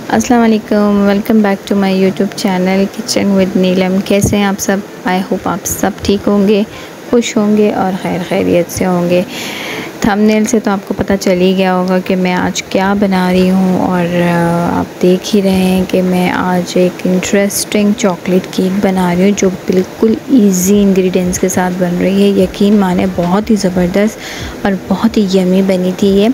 अस्सलाम वालेकुम, welcome back to my YouTube channel kitchen with Neelam. कैसे हैं आप सब? आई होप आप सब ठीक होंगे, खुश होंगे और खैरियत से होंगे। थंबनेल से तो आपको पता चल ही गया होगा कि मैं आज क्या बना रही हूँ, और आप देख ही रहे हैं कि मैं आज एक इंटरेस्टिंग चॉकलेट केक बना रही हूँ जो बिल्कुल इजी इंग्रेडिएंट्स के साथ बन रही है। यकीन माने बहुत ही ज़बरदस्त और बहुत ही यमी बनी थी ये।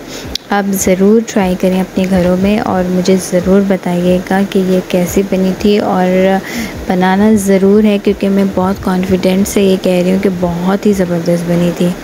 आप ज़रूर ट्राई करें अपने घरों में और मुझे ज़रूर बताइएगा कि ये कैसी बनी थी। और बनाना ज़रूर है क्योंकि मैं बहुत कॉन्फिडेंट से ये कह रही हूँ कि बहुत ही ज़बरदस्त बनी थी।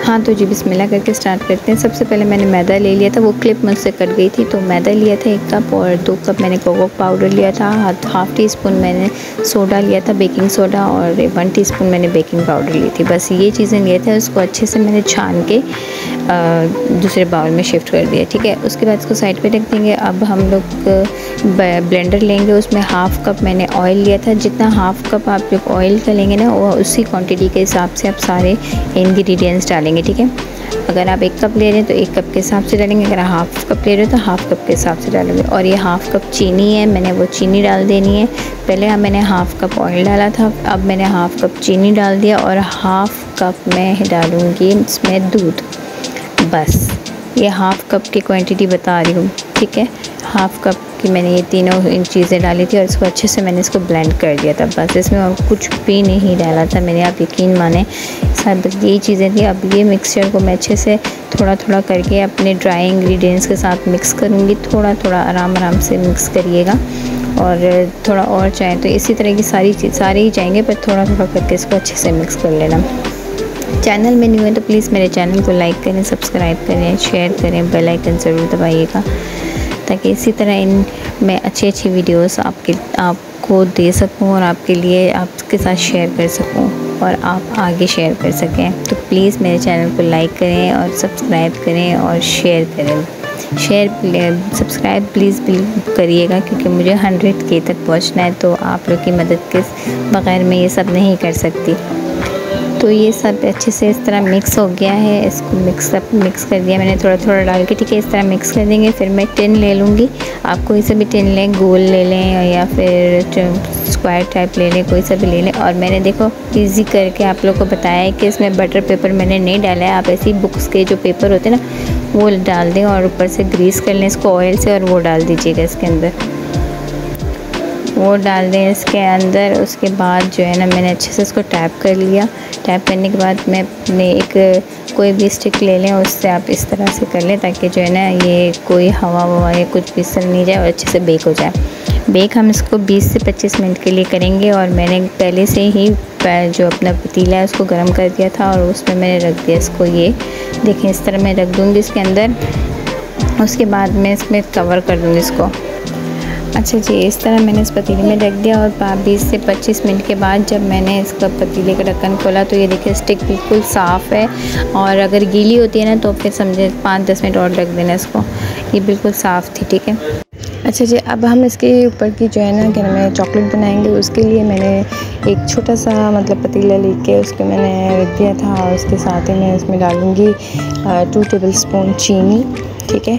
हाँ तो जी बिस्मिल्लाह करके स्टार्ट करते हैं। सबसे पहले मैंने मैदा ले लिया था, वो क्लिप मुझसे कट गई थी, तो मैदा लिया था 1 कप, और 2 कप मैंने कोको पाउडर लिया था, हाफ़ टी स्पून मैंने सोडा लिया था, बेकिंग सोडा, और 1 टीस्पून मैंने बेकिंग पाउडर ली थी। बस ये चीज़ें लिए थे। उसको अच्छे से मैंने छान के दूसरे बाउल में शिफ्ट कर दिया। ठीक है, उसके बाद इसको साइड पर रख देंगे। अब हम लोग ब्लेंडर लेंगे, उसमें हाफ़ कप मैंने ऑयल लिया था। जितना हाफ़ कप आप लोग ऑयल का लेंगे ना, वो उसी क्वांटिटी के हिसाब से आप सारे इंग्रेडिएंट्स डालेंगे। ठीक है, अगर आप 1 कप ले रहे हैं तो 1 कप के हिसाब से डालेंगे, अगर हाफ़ कप ले रहे हो तो हाफ़ कप के हिसाब से डालेंगे। और ये हाफ़ कप चीनी है, मैंने वो चीनी डाल देनी है। पहले मैंने हाफ़ कप ऑयल डाला था, अब मैंने हाफ़ कप चीनी डाल दिया, और हाफ़ कप मैं डालूँगी इसमें दूध। बस ये हाफ़ कप की क्वांटिटी बता रही हूँ। ठीक है, हाफ़ कप की मैंने ये तीनों इन चीज़ें डाली थी, और इसको अच्छे से मैंने इसको ब्लेंड कर दिया था। बस इसमें और कुछ भी नहीं डाला था मैंने, आप यकीन माने सब यही चीज़ें थी। अब ये मिक्सचर को मैं अच्छे से थोड़ा थोड़ा करके अपने ड्राई इंग्रेडिएंट्स के साथ मिक्स करूँगी। थोड़ा थोड़ा आराम से मिक्स करिएगा, और थोड़ा और चाहें तो इसी तरह की सारे ही चाहेंगे, पर थोड़ा थोड़ा करके इसको अच्छे से मिक्स कर लेना। चैनल में न्यू है तो प्लीज़ मेरे चैनल को लाइक करें, सब्सक्राइब करें, शेयर करें, बेल आइकन ज़रूर दबाइएगा, ताकि इसी तरह मैं अच्छी वीडियोस आपको दे सकूं और आपके लिए आपके साथ शेयर कर सकूं और आप आगे शेयर कर सकें। तो प्लीज़ मेरे चैनल को लाइक करें और सब्सक्राइब करें और शेयर करें। सब्सक्राइब प्लीज़ करिएगा, क्योंकि मुझे 100K तक पहुंचना है, तो आप लोग की मदद के बग़ैर मैं ये सब नहीं कर सकती। तो ये सब अच्छे से इस तरह मिक्स हो गया है। इसको मिक्स कर दिया मैंने थोड़ा थोड़ा डाल के। ठीक है, इस तरह मिक्स कर देंगे। फिर मैं टिन ले लूँगी, आप कोई सा भी टिन लें, गोल ले लें या फिर स्क्वायर टाइप ले लें, कोई सा भी ले लें। और मैंने देखो इजी करके आप लोग को बताया है कि इसमें बटर पेपर मैंने नहीं डाला है। आप ऐसी बुक्स के जो पेपर होते हैं ना, वो डाल दें और ऊपर से ग्रीस कर लें इसको ऑयल से, और वो डाल दीजिएगा इसके अंदर, वो डाल दें इसके अंदर। उसके बाद जो है ना, मैंने अच्छे से इसको टैप कर लिया। टैप करने के बाद मैं अपने कोई भी स्टिक ले लें, उससे आप इस तरह से कर लें ताकि जो है ना ये कोई हवा ववा या कुछ भी सर नहीं जाए और अच्छे से बेक हो जाए। बेक हम इसको 20 से 25 मिनट के लिए करेंगे। और मैंने पहले से ही जो अपना पतीला है उसको गर्म कर दिया था, और उसमें मैंने रख दिया इसको। ये देखें, इस तरह मैं रख दूँगी इसके अंदर। उसके बाद मैं इसमें कवर कर दूँगी इसको। अच्छा जी, इस तरह मैंने इस पतीले में रख दिया, और 20 से 25 मिनट के बाद जब मैंने इसका पतीले का ढक्कन खोला तो ये देखिए स्टिक बिल्कुल साफ़ है। और अगर गीली होती है ना तो फिर समझे 5-10 मिनट और रख देना इसको। ये बिल्कुल साफ़ थी। ठीक है, अच्छा जी, अब हम इसके ऊपर की जो है ना कि मैं चॉकलेट बनाएंगे, उसके लिए मैंने एक छोटा सा मतलब पतीला लेके उसके मैंने रख दिया था, और उसके साथ ही मैं उसमें डालूँगी 2 टेबलस्पून चीनी। ठीक है,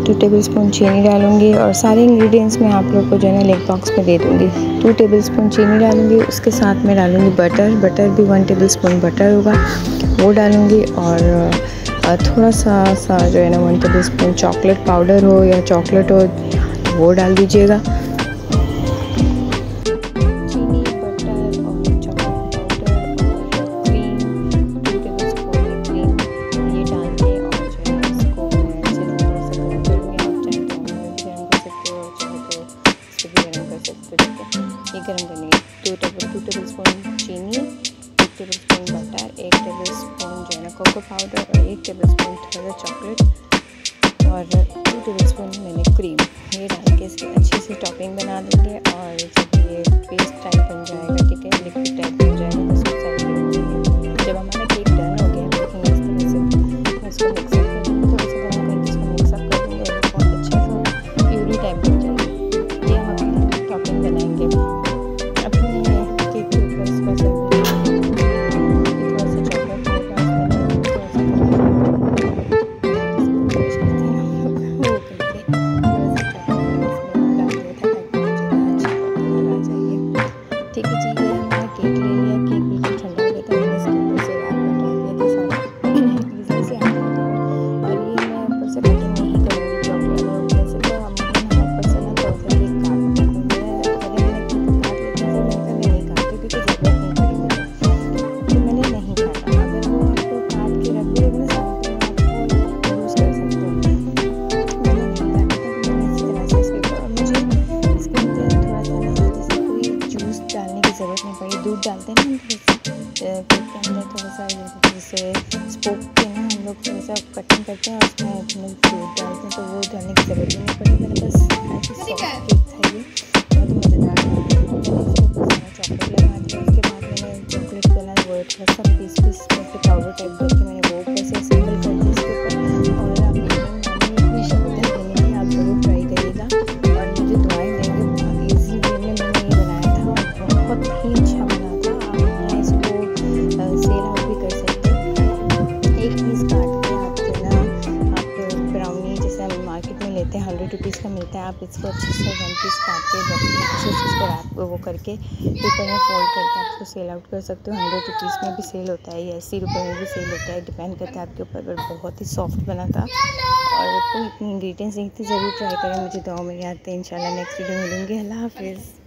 2 टेबलस्पून चीनी डालूँगी, और सारे इंग्रेडिएंट्स मैं आप लोग को जो है ना लिंक बॉक्स में दे दूँगी। 2 टेबलस्पून चीनी डालूँगी, उसके साथ में डालूँगी बटर भी 1 टेबलस्पून बटर होगा, वो डालूँगी। और थोड़ा सा जो है ना 1 टेबलस्पून चॉकलेट पाउडर हो या चॉकलेट हो, वो डाल दीजिएगा। गरम करनी है 2 टेबलस्पून चीनी, 1 टेबलस्पून बटर, 1 टेबलस्पून जो है ना कोको पाउडर, और 1 टेबलस्पून थोड़ा चॉकलेट, और 2 टेबलस्पून मैंने क्रीम। ये डाल के इसकी अच्छे से टॉपिंग बना देंगे। और जब ये पेस्ट टाइप बन जाएगा, ठीक है, लिक्विड टाइप बन जाएगा, तो इसको साइड में रखेंगे। जब हमारा केक डन हो गया, देखेंगे इस तरह से इसको मिक्सअप करेंगे, थोड़ा सा गर्म करके इसको मिक्सअप कर देंगे, और बहुत अच्छा सा प्यूरी बड़ी मेरे पास ऐसी सॉफ्ट केक था ये, बहुत ही मज़ेदार था। मैंने इसके ऊपर सारा चॉकलेट लगा दिया। उसके बाद मैंने चॉकलेट वाला वो थोड़ा सा पीस करके पाउडर टाइप करके मैंने वो ऊपर से असेंबल कर दिया इसके ऊपर। और आप इतनी शक्कर बनेगी, आप ज़रूर ट्राई करिएगा और मुझे दुआएं देंगे। बहुत ईजी वे में मैंने ये बनाया था और बहुत ही अच्छा बना था। आप इसको सेल आउट भी कर सकते हैं। एक पीस काट के आप जो ना आप ब्राउनी जैसे हम मार्केट में लेते हैं 100 रुपीज़ का मिलता है, आप इसको अच्छे से 1 पीस काट के अच्छे से इसको रैप वो करके पेपर में फोल्ड करके आप इसको सेल आउट कर सकते हो। 100 रुपीज़ में भी सेल होता है या 80 रुपये में भी सेल होता है, डिपेंड करता है आपके ऊपर। पर बहुत ही सॉफ्ट बना था और कोई इतनी इंग्रेडिएंट्स नहीं थी। ज़रूर ट्राई करें, मुझे दुआ में याद है। इंशाल्लाह नेक्स्ट वीडियो मिलूँगी। अल्लाह हाफ़िज़।